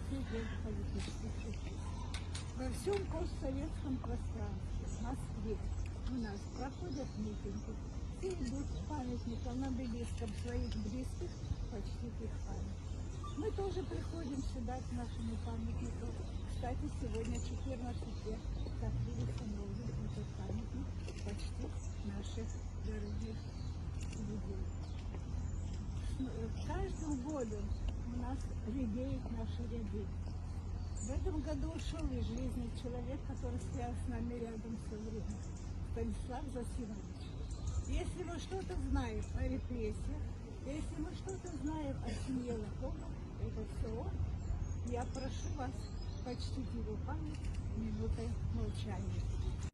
дел политических судей. Во всем постсоветском пространстве, в Москве, у нас проходят митинги, все идут к памятникам, обелискам своих близких, почтить их память. Мы тоже приходим сюда к нашему памятнику. Кстати, сегодня 14 лет, как были установлен этот памятник, почтить наших дорогих людей. Каждым годом у нас редеют наши ряды. В этом году ушел из жизни человек, который стоял с нами рядом все время, Станислав Засимович. Если мы что-то знаем о репрессиях, если мы что-то знаем о семье Лакомова, это все он. Я прошу вас почтить его память минутой молчания.